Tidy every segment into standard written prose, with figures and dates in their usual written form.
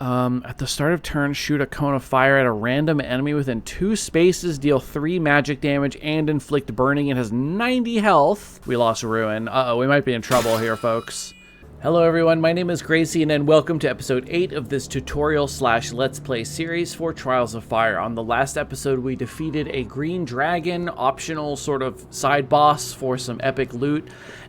At the start of turn, shoot a cone of fire at a random enemy within 2 spaces, deal 3 magic damage, and inflict burning. It has 90 health. We lost Ruin. Uh-oh, we might be in trouble here, folks. Hello everyone, my name is Gracie, and welcome to episode 8 of this tutorial slash let's play series for Trials of Fire. On the last episode, we defeated a green dragon, optional sort of side boss for some epic loot,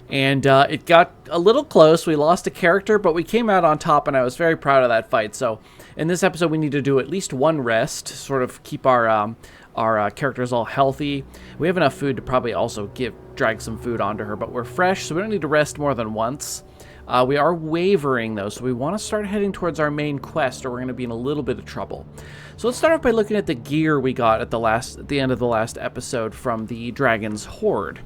and it got a little close. We lost a character, but we came out on top, and I was very proud of that fight. So in this episode, we need to do at least one rest, sort of keep our characters all healthy. We have enough food to probably also drag some food onto her, but we're fresh, so we don't need to rest more than once. We are wavering, though, so we want to start heading towards our main quest, or we're going to be in a little bit of trouble. So let's start off by looking at the gear we got at the end of the last episode from the Dragon's Horde.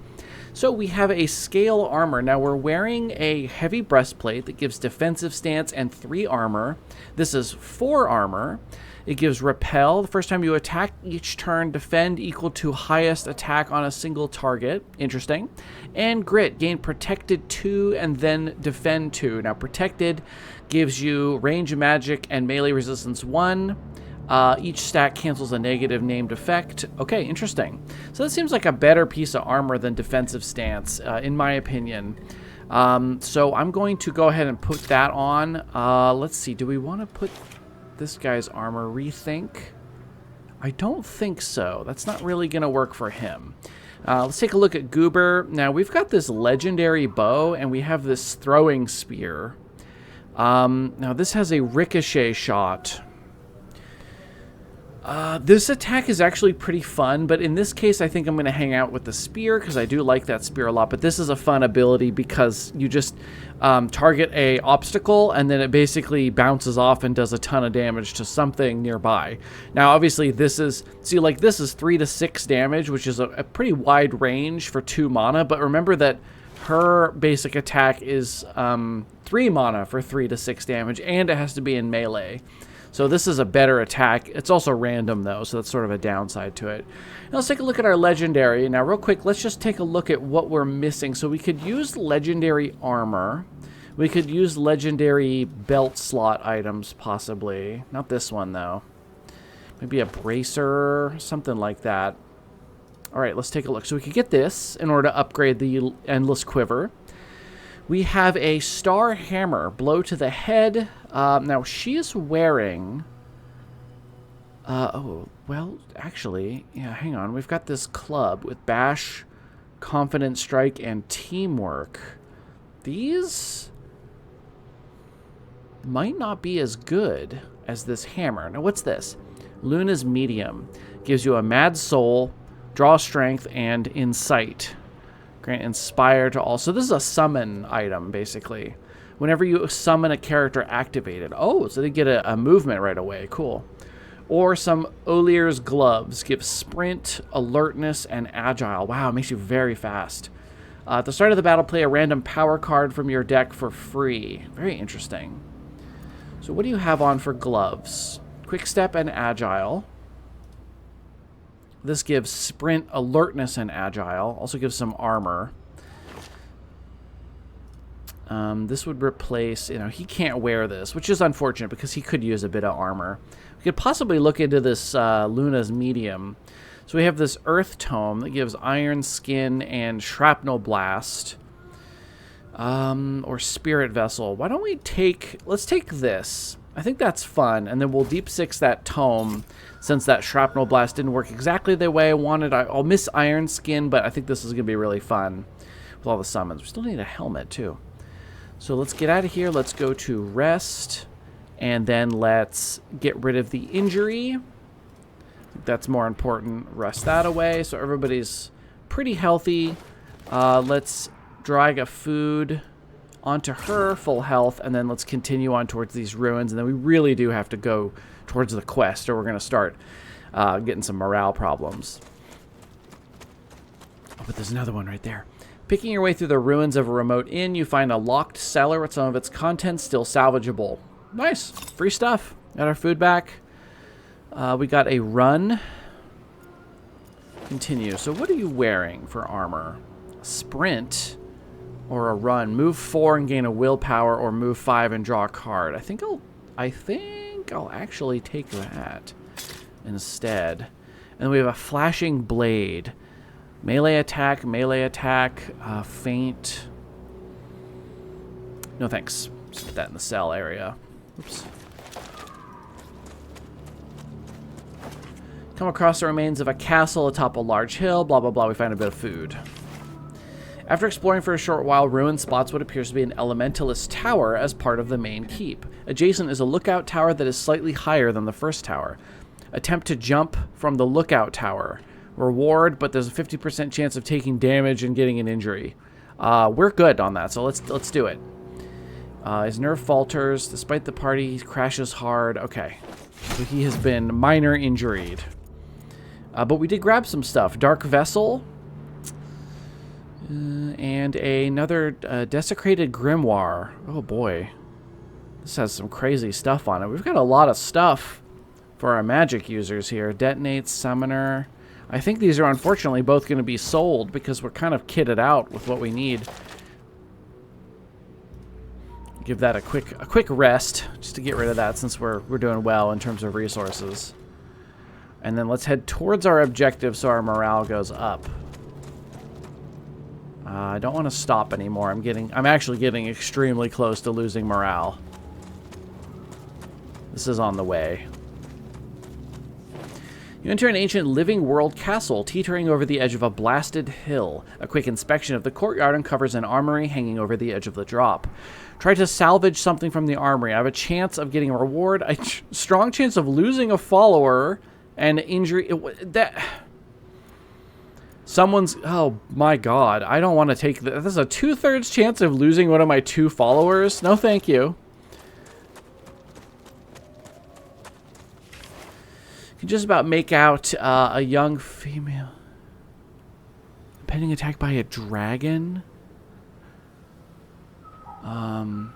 So we have a scale armor. Now we're wearing a heavy breastplate that gives defensive stance and 3 armor. This is 4 armor. It gives repel. The first time you attack each turn, defend equal to highest attack on a single target. Interesting. And grit, gain protected 2 and then defend 2. Now protected gives you range magic and melee resistance 1. Each stack cancels a negative named effect. Okay, interesting. So that seems like a better piece of armor than defensive stance, in my opinion. So I'm going to go ahead and put that on. Let's see, do we want to put this guy's armor? Rethink? I don't think so. That's not really going to work for him. Let's take a look at Goober. Now, we've got this legendary bow, and we have this throwing spear. Now, this has a ricochet shot. This attack is actually pretty fun, but in this case, I think I'm going to hang out with the spear, because I do like that spear a lot. But this is a fun ability because you just target a obstacle, and then it basically bounces off and does a ton of damage to something nearby. Now, obviously, this is 3 to 6 damage, which is a pretty wide range for 2 mana. But remember that her basic attack is 3 mana for 3 to 6 damage, and it has to be in melee. So this is a better attack. It's also random, though, so that's sort of a downside to it. Now let's take a look at our legendary. Now, real quick, let's just take a look at what we're missing. So we could use legendary armor. We could use legendary belt slot items, possibly. Not this one, though. Maybe a bracer, something like that. All right, let's take a look. So we could get this in order to upgrade the Endless Quiver. We have a Star Hammer, blow to the head. Now, she is wearing... oh, well, actually, yeah, hang on. We've got this club with Bash, Confident Strike, and Teamwork. These might not be as good as this hammer. Now, what's this? Luna's Medium. Gives you a Mad Soul, Draw Strength, and Insight. Grant Inspire to all. So this is a summon item, basically. Whenever you summon a character activated. Oh, so they get a movement right away. Cool. Or some Olier's Gloves. Give sprint, alertness, and agile. Wow, it makes you very fast. At the start of the battle, play a random power card from your deck for free. Very interesting. So what do you have on for gloves? Quick step and agile. This gives sprint, alertness, and agile. Also gives some armor. This would replace, he can't wear this, which is unfortunate because he could use a bit of armor. We could possibly look into this Luna's Medium. So we have this Earth Tome that gives Iron Skin and Shrapnel Blast. Or Spirit Vessel. Why don't we let's take this. I think that's fun, and then we'll Deep Six that tome, since that Shrapnel Blast didn't work exactly the way I wanted. I'll miss Iron Skin, but I think this is going to be really fun with all the summons. We still need a helmet, too. So let's get out of here. Let's go to rest, and then let's get rid of the injury. I think that's more important. Rest that away, so everybody's pretty healthy. Let's drag a food onto her, full health, and then let's continue on towards these ruins, and then we really do have to go towards the quest, or we're going to start getting some morale problems. Oh, but there's another one right there. Picking your way through the ruins of a remote inn, you find a locked cellar with some of its contents still salvageable. Nice. Free stuff. Got our food back. We got a run. Continue. So what are you wearing for armor? Sprint. Or a run. Move 4 and gain a willpower, or move 5 and draw a card. I think I think I'll actually take that instead. And then we have a flashing blade. Melee attack, feint. No thanks. Just put that in the cell area. Oops. Come across the remains of a castle atop a large hill, blah, blah, blah. We find a bit of food. After exploring for a short while, Ruin spots what appears to be an elementalist tower as part of the main keep. Adjacent is a lookout tower that is slightly higher than the first tower. Attempt to jump from the lookout tower. Reward, but there's a 50% chance of taking damage and getting an injury. We're good on that, so let's do it. His nerve falters. Despite the party, he crashes hard. Okay. So he has been minor injured. But we did grab some stuff. Dark Vessel. And another Desecrated Grimoire. Oh boy. This has some crazy stuff on it. We've got a lot of stuff for our magic users here. Detonate, Summoner. I think these are unfortunately both going to be sold because we're kind of kitted out with what we need. Give that a quick rest just to get rid of that since we're doing well in terms of resources. And then let's head towards our objective so our morale goes up. I don't want to stop anymore. I'm actually getting extremely close to losing morale. This is on the way. You enter an ancient living world castle teetering over the edge of a blasted hill. A quick inspection of the courtyard uncovers an armory hanging over the edge of the drop. Try to salvage something from the armory. I have a chance of getting a reward, a strong chance of losing a follower, and injury. Someone's... Oh, my God. I don't want to take... This is a 2/3 chance of losing one of my 2 followers. No, thank you. You can just about make out a young female. Impending attack by a dragon. Throwing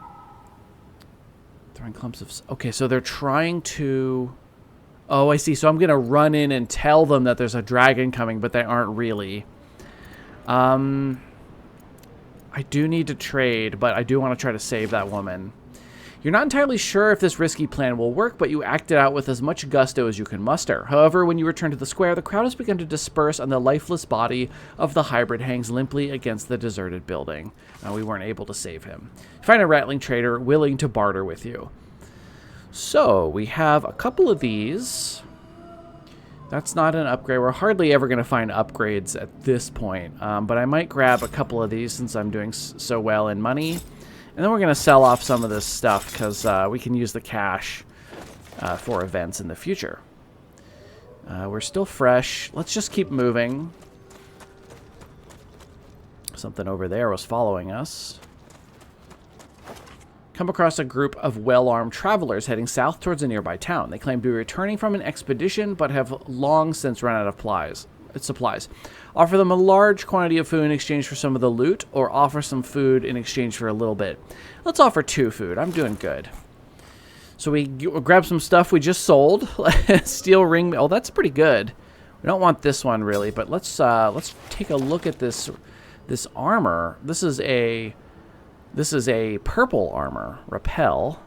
clumps of... Okay, so they're trying to... Oh, I see. So I'm going to run in and tell them that there's a dragon coming, but they aren't really. I do need to trade, but I do want to try to save that woman. You're not entirely sure if this risky plan will work, but you act it out with as much gusto as you can muster. However, when you return to the square, the crowd has begun to disperse and the lifeless body of the hybrid hangs limply against the deserted building. We weren't able to save him. You find a rattling trader willing to barter with you. So, we have a couple of these. That's not an upgrade. We're hardly ever going to find upgrades at this point. But I might grab a couple of these since I'm doing so well in money. And then we're going to sell off some of this stuff because we can use the cash for events in the future. We're still fresh. Let's just keep moving. Something over there was following us. Come across a group of well-armed travelers heading south towards a nearby town. They claim to be returning from an expedition, but have long since run out of supplies. Offer them a large quantity of food in exchange for some of the loot, or offer some food in exchange for a little bit. Let's offer 2 food. I'm doing good. So we grab some stuff we just sold. Steel ring. Oh, that's pretty good. We don't want this one really, but let's take a look at this armor. This is a purple armor. Repel.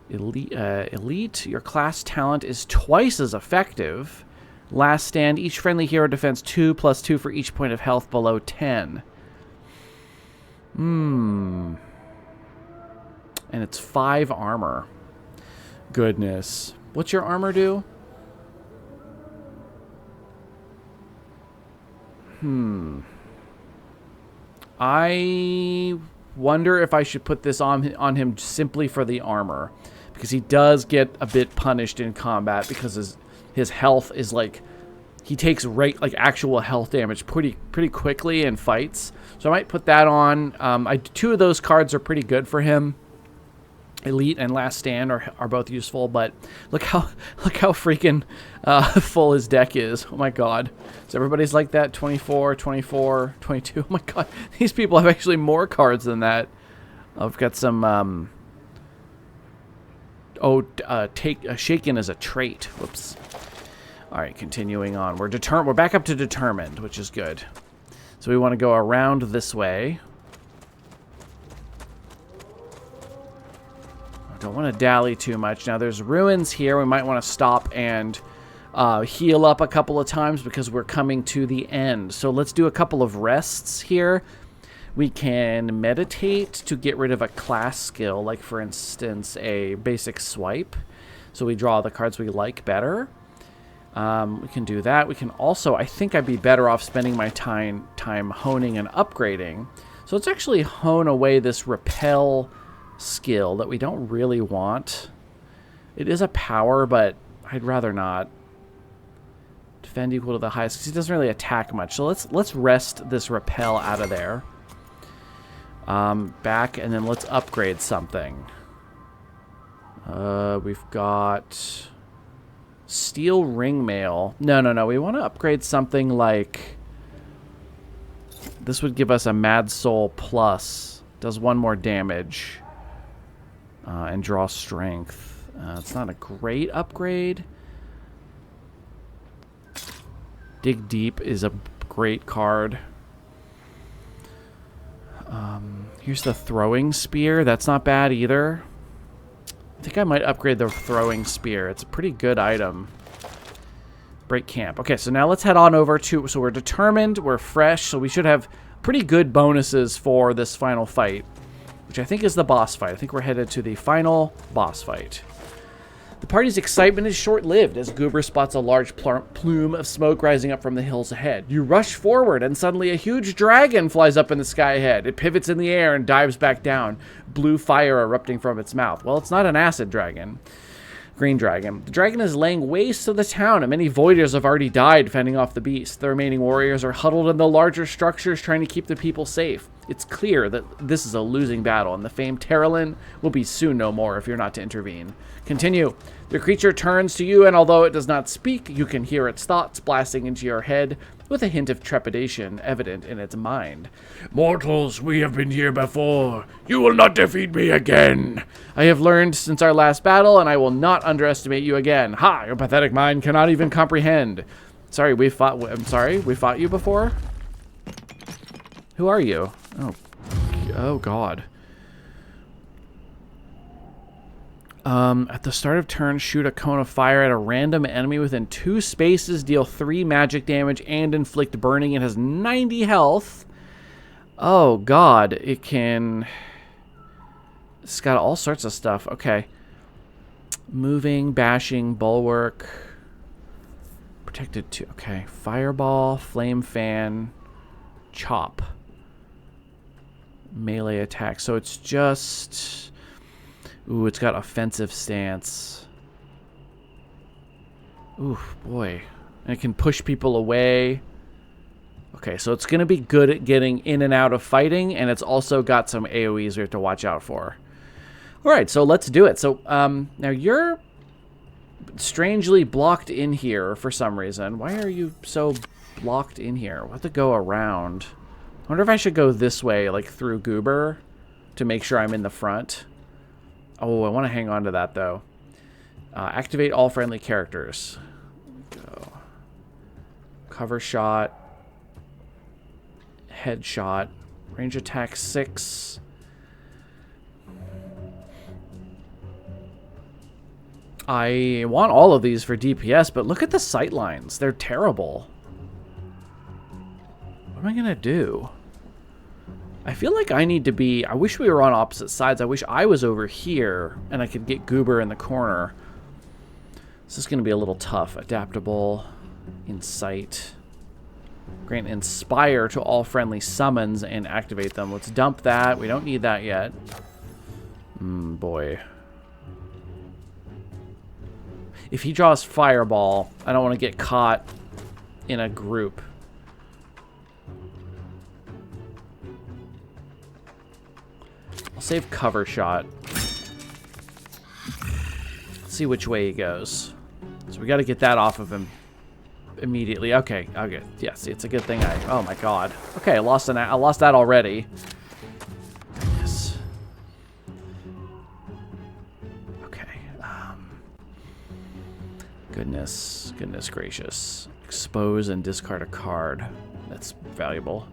Elite. Your class talent is twice as effective. Last stand. Each friendly hero defends 2 + 2 for each point of health below 10. And it's 5 armor. Goodness. What's your armor do? I wonder if I should put this on him simply for the armor, because he does get a bit punished in combat because his health is like, he takes actual health damage pretty quickly in fights. So I might put that on. 2 of those cards are pretty good for him. Elite and Last Stand are both useful, but look how freaking full his deck is. Oh my god. So everybody's like that. 24, 24, 22. Oh my god. These people have actually more cards than that. I've got some Shaken as a trait. Whoops. All right, continuing on. We're back up to determined, which is good. So we want to go around this way. I don't don't want to dally too much. Now, there's ruins here. We might want to stop and heal up a couple of times because we're coming to the end. So let's do a couple of rests here. We can meditate to get rid of a class skill, like, for instance, a basic swipe. So we draw the cards we like better. We can do that. We can also, I think I'd be better off spending my time honing and upgrading. So let's actually hone away this repel skill that we don't really want. It is a power, but I'd rather not. Defend equal to the highest, because he doesn't really attack much. So let's rest this repel out of there. Back, and then let's upgrade something. We've got steel ring mail. No. We want to upgrade something like this. Would give us a Mad Soul plus. Does 1 more damage. And draw strength. It's not a great upgrade. Dig Deep is a great card. Here's the throwing spear. That's not bad either. I think I might upgrade the throwing spear. It's a pretty good item. Break camp. Okay, so now let's head on over to... So we're determined. We're fresh. So we should have pretty good bonuses for this final fight, which I think is the boss fight. I think we're headed to the final boss fight. The party's excitement is short-lived as Goober spots a large plume of smoke rising up from the hills ahead. You rush forward, and suddenly a huge dragon flies up in the sky ahead. It pivots in the air and dives back down, blue fire erupting from its mouth. Well, it's not an acid dragon. Green dragon. The dragon is laying waste to the town, and many voiders have already died fending off the beast. The remaining warriors are huddled in the larger structures trying to keep the people safe. It's clear that this is a losing battle, and the famed Terralyn will be soon no more if you're not to intervene. Continue. The creature turns to you, and although it does not speak, you can hear its thoughts blasting into your head, with a hint of trepidation evident in its mind. Mortals, we have been here before. You will not defeat me again. I have learned since our last battle, and I will not underestimate you again. Ha! Your pathetic mind cannot even comprehend. I'm sorry, we fought you before? Who are you? Oh God. At the start of turn, shoot a cone of fire at a random enemy within 2 spaces, deal 3 magic damage, and inflict burning. It has 90 health. Oh God, it can... It's got all sorts of stuff. Okay. Moving, bashing, bulwark. Protected 2. Okay. Fireball, flame fan, chop. Melee attack. So it's just... Ooh, it's got offensive stance. Ooh, boy. And it can push people away. Okay, so it's going to be good at getting in and out of fighting, and it's also got some AoEs we have to watch out for. Alright, so let's do it. So, now you're strangely blocked in here for some reason. Why are you so blocked in here? We'll have to go around. I wonder if I should go this way, like through Goober, to make sure I'm in the front. Oh, I want to hang on to that, though. Activate all friendly characters. Go. Cover shot. Headshot. Range attack 6. I want all of these for DPS, but look at the sight lines. They're terrible. What am I going to do? I feel like I need to be... I wish we were on opposite sides. I wish I was over here and I could get Goober in the corner. This is going to be a little tough. Adaptable. Insight. Grant Inspire to all friendly summons and activate them. Let's dump that. We don't need that yet. Boy. If he draws Fireball, I don't want to get caught in a group. I'll save cover shot. Let's see which way he goes. So we got to get that off of him immediately. Okay. Yes, it's a good thing I... Oh my God. Okay, I lost that already. Yes. Okay. Goodness gracious. Expose and discard a card. That's valuable.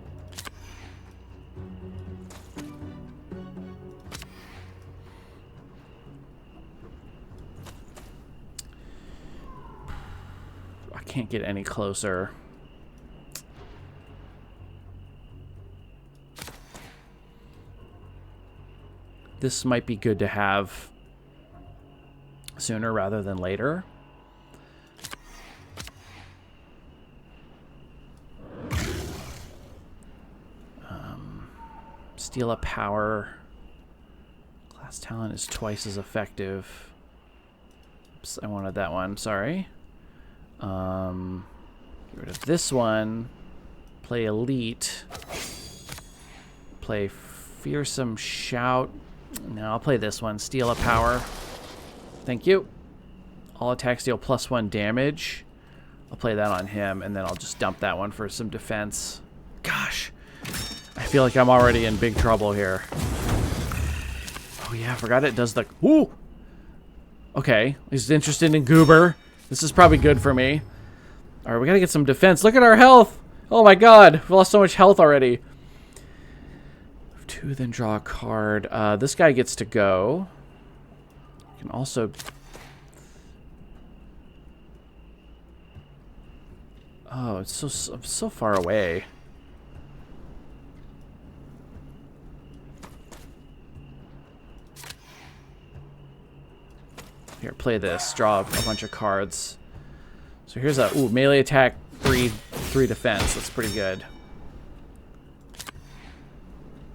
can't get any closer. This might be good to have sooner rather than later. Steal a power. Class talent is twice as effective. Oops, I wanted that one. Sorry. Get rid of this one. Play elite. Play fearsome shout. No, I'll play this one. Steal a power. Thank you. All attacks deal +1 damage. I'll play that on him, and then I'll just dump that one for some defense. Gosh. I feel like I'm already in big trouble here. Oh yeah, I forgot it does the... Woo! Okay, he's interested in Goober. This is probably good for me. Alright, we gotta get some defense. Look at our health! Oh my god, we lost so much health already. 2, then draw a card. This guy gets to go. You can also... Oh, it's so far away. Here, play this. Draw a bunch of cards. So here's a melee attack, 3 defense. That's pretty good.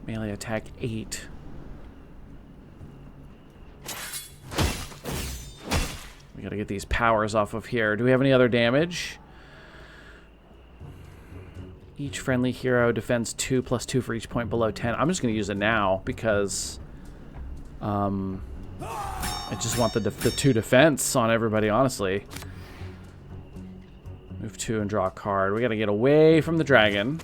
Melee attack 8. We gotta get these powers off of here. Do we have any other damage? Each friendly hero defends 2 +2 for each point below 10. I'm just gonna use it now because I just want the 2 defense on everybody, honestly. Move 2 and draw a card. We gotta get away from the dragon.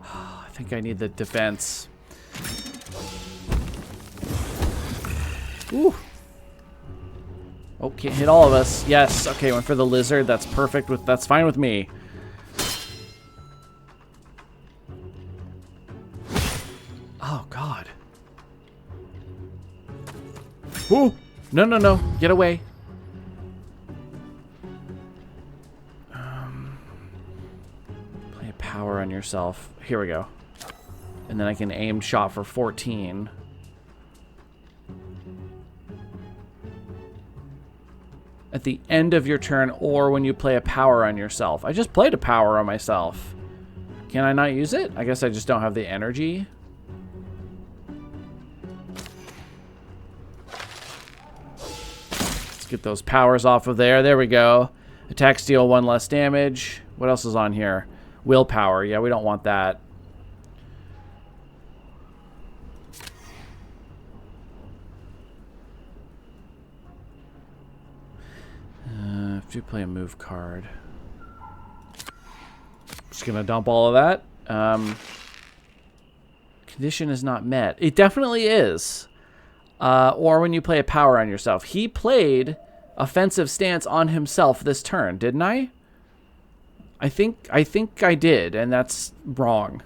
I think I need the defense. Ooh. Oh, can't hit all of us. Yes. Okay, went for the lizard. That's perfect. That's fine with me. Oh, God. Ooh. No, no, no. Get away. Play a power on yourself. Here we go. And then I can aim shot for 14. At the end of your turn, or when you play a power on yourself. I just played a power on myself. Can I not use it? I guess I just don't have the energy. Let's get those powers off of there. There we go. Attack, steal 1 less damage. What else is on here? Willpower. Yeah, we don't want that. Do play a move card. Just gonna dump all of that. Condition is not met. It definitely is. Or when you play a power on yourself. He played offensive stance on himself this turn, didn't I? I think I did, and that's wrong.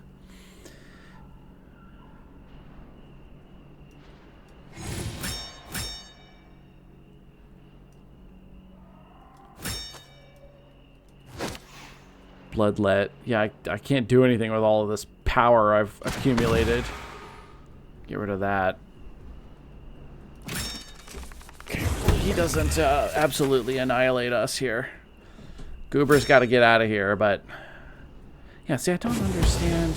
Bloodlet. Yeah, I can't do anything with all of this power I've accumulated. Get rid of that. Okay, he doesn't absolutely annihilate us here. Goober's got to get out of here, but... Yeah, see, I don't understand...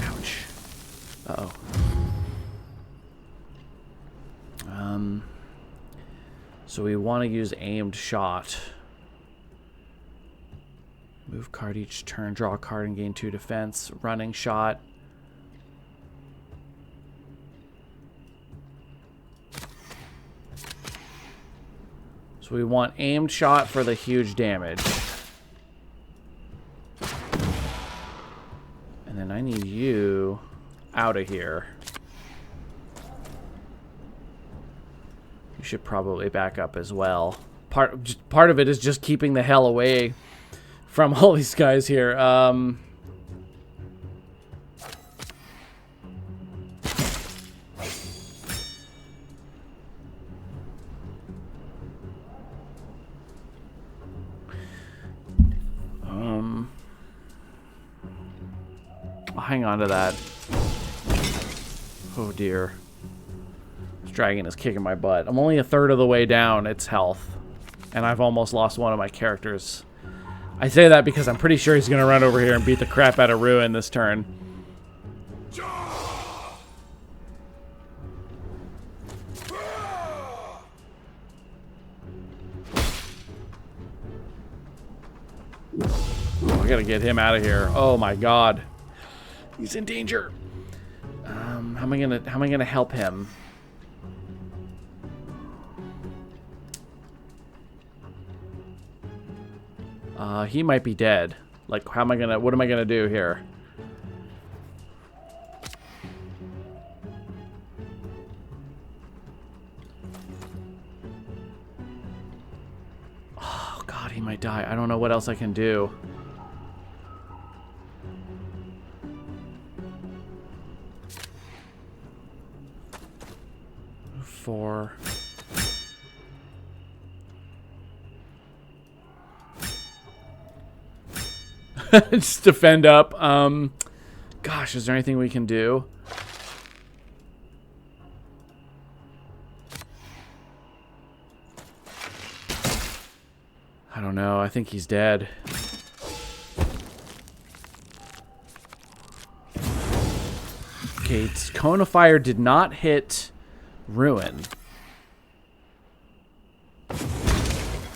Ouch. Uh-oh. So we want to use aimed shot. Move card each turn, draw a card and gain 2 defense. Running shot. So we want aimed shot for the huge damage. And then I need you out of here. You should probably back up as well. Part of it is just keeping the hell away from all these guys here. hang on to that. Oh dear. This dragon is kicking my butt. I'm only a third of the way down its health. And I've almost lost one of my characters. I say that because I'm pretty sure he's going to run over here and beat the crap out of Ruin this turn. Oh, I gotta get him out of here. Oh my god. He's in danger. How am I gonna help him? He might be dead. Like, what am I gonna do here? Oh god, he might die. I don't know what else I can do. Four. Just defend up. Gosh, is there anything we can do? I don't know. I think he's dead. Okay, Cone of Fire did not hit Ruin.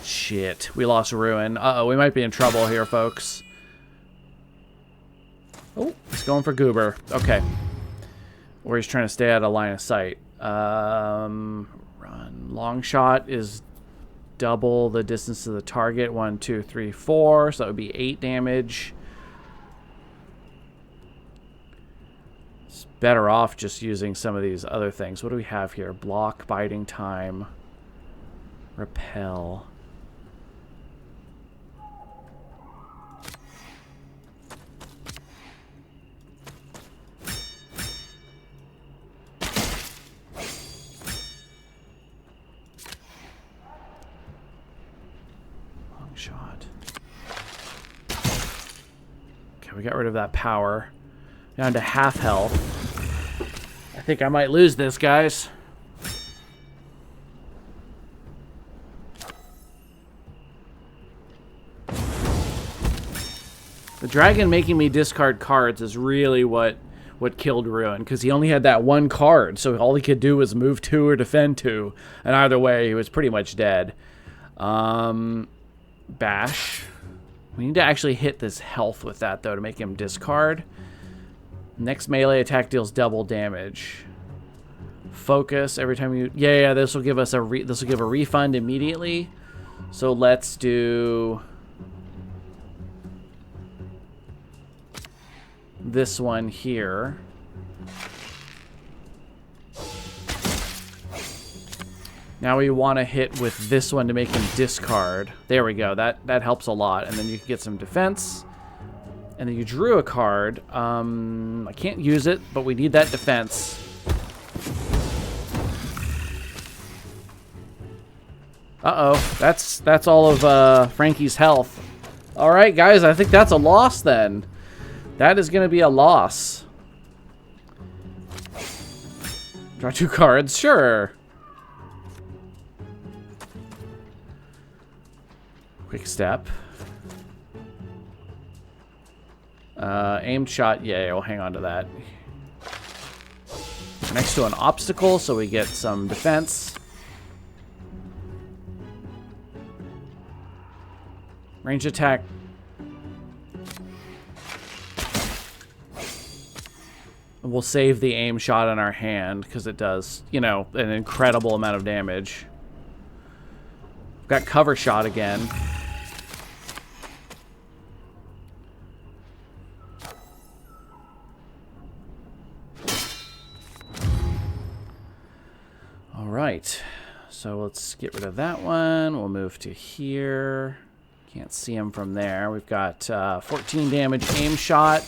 Shit, we lost Ruin. Uh-oh, we might be in trouble here, folks. Oh, he's going for Goober. Okay. Or he's trying to stay out of line of sight. Run. Long shot is double the distance to the target. 1, 2, 3, 4. So that would be 8 damage. It's better off just using some of these other things. What do we have here? Block, biting time, repel. Shot. Okay, we got rid of that power. Down to half health. I think I might lose this, guys. The dragon making me discard cards is really what killed Ruin, because he only had that one card, so all he could do was move 2 or defend 2, and either way, he was pretty much dead. Bash. We need to actually hit this health with that, though, to make him discard. Next melee attack deals double damage. Focus every time you... Yeah, this will give us this will give a refund immediately. So let's do this one here. Now we want to hit with this one to make him discard. There we go. That helps a lot. And then you can get some defense. And then you drew a card. I can't use it, but we need that defense. Uh-oh. That's all of Frankie's health. All right, guys. I think that's a loss then. That is going to be a loss. Draw 2 cards. Sure. Quick step. Aimed shot. Yeah, we'll hang on to that. Next to an obstacle, so we get some defense. Range attack. We'll save the aim shot in our hand, because it does, you know, an incredible amount of damage. We've got cover shot again. Alright, so let's get rid of that one. We'll move to here. Can't see him from there. We've got 14 damage aim shot.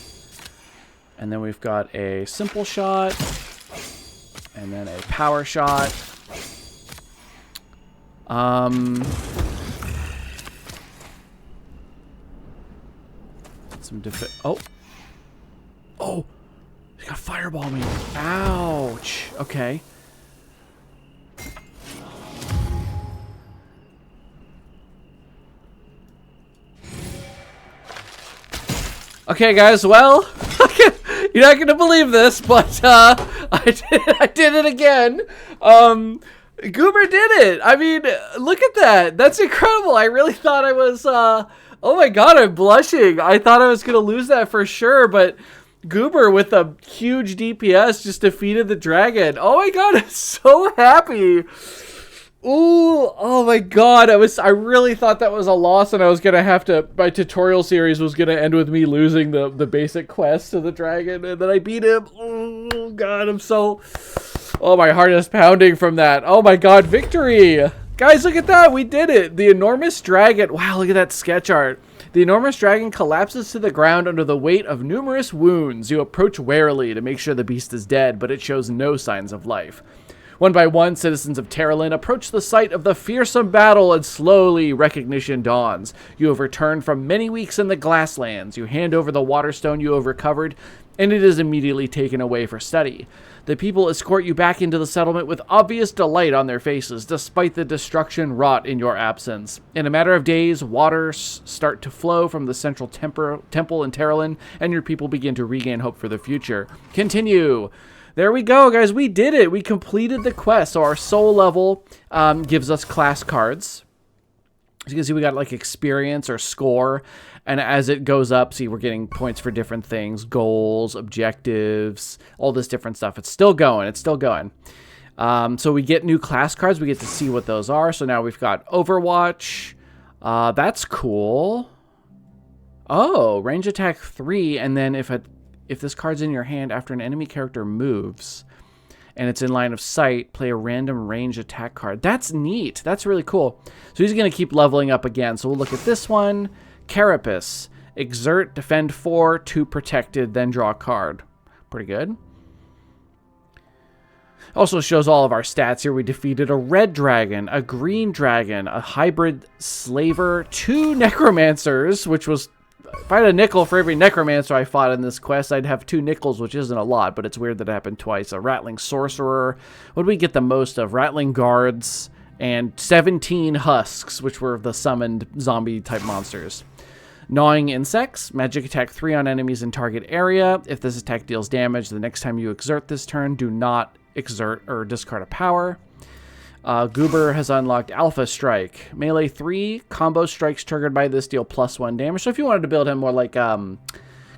And then we've got a simple shot. And then a power shot. Some oh! They got fireball me. Ouch. Okay. Okay, guys, well, you're not going to believe this, but I did it again. Goober did it. I mean, look at that. That's incredible. I really thought I was, oh my god, I'm blushing. I thought I was going to lose that for sure, but Goober with a huge DPS just defeated the dragon. Oh my god, I'm so happy. Ooh, oh my god, I really thought that was a loss and I was gonna have to, my tutorial series was gonna end with me losing the basic quest to the dragon, and then I beat him. Oh god, oh, my heart is pounding from that. Oh my god, victory! Guys, look at that, we did it! The enormous dragon, wow, look at that sketch art. The enormous dragon collapses to the ground under the weight of numerous wounds. You approach warily to make sure the beast is dead, but it shows no signs of life. One by one, citizens of Terralyn approach the site of the fearsome battle, and slowly recognition dawns. You have returned from many weeks in the Glasslands. You hand over the Waterstone you have recovered, and it is immediately taken away for study. The people escort you back into the settlement with obvious delight on their faces, despite the destruction wrought in your absence. In a matter of days, waters start to flow from the central temple in Terralyn, and your people begin to regain hope for the future. Continue! There we go, guys. We did it. We completed the quest. So our soul level gives us class cards. As you can see, we got like experience or score. And as it goes up, see, we're getting points for different things. Goals, objectives, all this different stuff. It's still going. It's still going. So we get new class cards. We get to see what those are. So now we've got Overwatch. That's cool. Oh, range attack 3. And then if this card's in your hand after an enemy character moves and it's in line of sight, play a random range attack card. That's neat. That's really cool. So he's going to keep leveling up again. So we'll look at this one. Carapace. Exert, defend 4, 2 protected, then draw a card. Pretty good. Also shows all of our stats here. We defeated a red dragon, a green dragon, a hybrid slaver, 2 necromancers, which was... If I had a nickel for every necromancer I fought in this quest, I'd have 2 nickels, which isn't a lot, but it's weird that it happened twice. A rattling sorcerer. What did we get the most of? Rattling guards and 17 husks, which were the summoned zombie-type monsters. Gnawing insects. Magic attack 3 on enemies in target area. If this attack deals damage, the next time you exert this turn, do not exert or discard a power. Goober has unlocked Alpha Strike. Melee 3, combo strikes triggered by this deal +1 damage. So if you wanted to build him more like, kind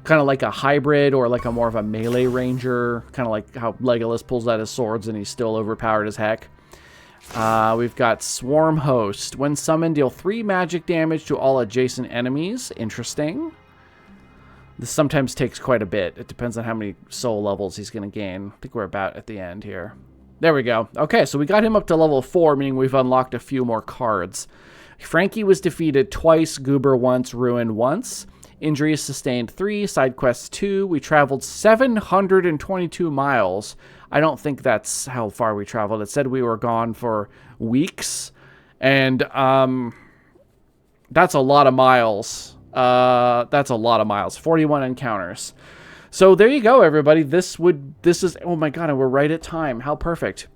of like a hybrid or like a more of a melee ranger, kind of like how Legolas pulls out his swords and he's still overpowered as heck. We've got Swarm Host. When summoned, deal 3 magic damage to all adjacent enemies. Interesting. This sometimes takes quite a bit. It depends on how many soul levels he's going to gain. I think we're about at the end here. There we go. Okay, so we got him up to level 4, meaning we've unlocked a few more cards. Frankie was defeated twice, Goober once, Ruin once. Injuries sustained 3, side quests 2. We traveled 722 miles. I don't think that's how far we traveled. It said we were gone for weeks. And that's a lot of miles. That's a lot of miles. 41 encounters. So there you go, everybody. This is, oh my god, and we're right at time. How perfect.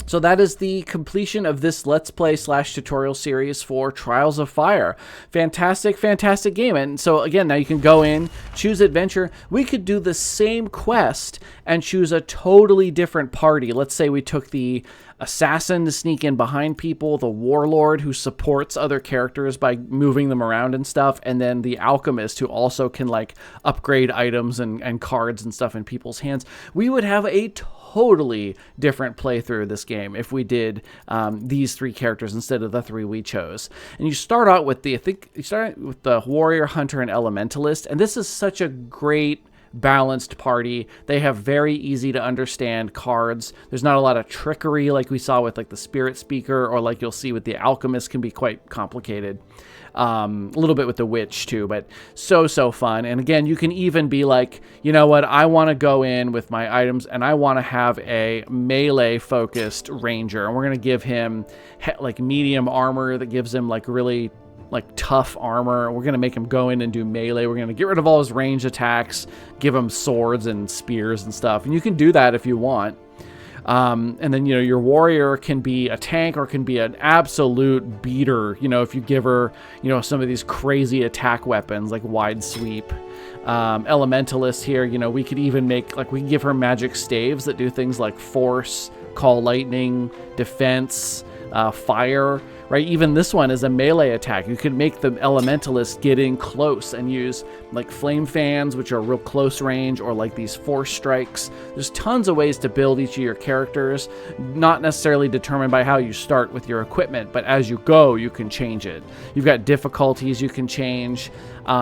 So that is the completion of this Let's Play / tutorial series for Trials of Fire. Fantastic, fantastic game. And so again, now you can go in, choose adventure. We could do the same quest and choose a totally different party. Let's say we took the assassin to sneak in behind people, the warlord who supports other characters by moving them around and stuff, and then the alchemist who also can like upgrade items and cards and stuff in people's hands. We would have a totally different playthrough of this game if we did these 3 characters instead of the 3 we chose. And you start out with I think you start with the warrior, hunter, and elementalist, and this is such a great balanced party. They have very easy to understand cards. There's not a lot of trickery like we saw with like the spirit speaker, or like you'll see with the alchemist can be quite complicated. A little bit with the witch too, but so fun. And again, you can even be like, you know what, I want to go in with my items and I want to have a melee focused ranger, and we're going to give him like medium armor that gives him like really like tough armor. We're going to make him go in and do melee. We're going to get rid of all his ranged attacks, give him swords and spears and stuff. And you can do that if you want. And then, you know, your warrior can be a tank or can be an absolute beater, you know, if you give her, you know, some of these crazy attack weapons like wide sweep. Elementalist here, you know, we could even make, like, we can give her magic staves that do things like force, call lightning, defense, fire, right? Even this one is a melee attack. You could make the elementalist get in close and use like flame fans, which are real close range, or like these force strikes. There's tons of ways to build each of your characters, not necessarily determined by how you start with your equipment, but as you go, you can change it. You've got difficulties you can change.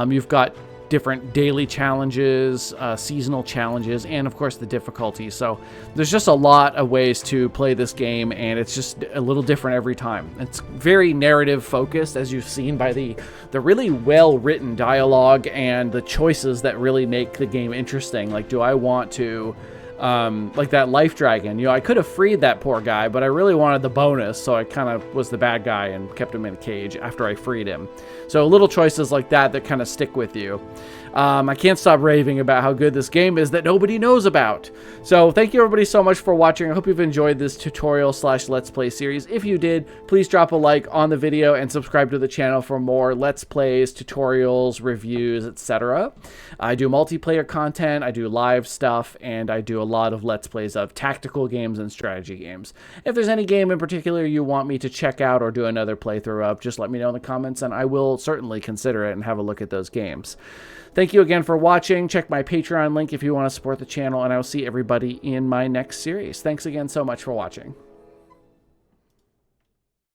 You've got different daily challenges, seasonal challenges, and of course the difficulty. So there's just a lot of ways to play this game, and it's just a little different every time. It's very narrative focused, as you've seen by the really well written dialogue and the choices that really make the game interesting. Like, do I want to like that life dragon, you know, I could have freed that poor guy, but I really wanted the bonus, so I kind of was the bad guy and kept him in a cage after I freed him. So little choices like that kind of stick with you. I can't stop raving about how good this game is that nobody knows about. So thank you everybody so much for watching. I hope you've enjoyed this tutorial / let's play series. If you did, please drop a like on the video and subscribe to the channel for more let's plays, tutorials, reviews, etc. I do multiplayer content, I do live stuff, and I do a lot of let's plays of tactical games and strategy games. If there's any game in particular you want me to check out or do another playthrough of, just let me know in the comments and I will certainly consider it and have a look at those games. Thank you again for watching. Check my Patreon link if you want to support the channel, and I will see everybody in my next series. Thanks again so much for watching.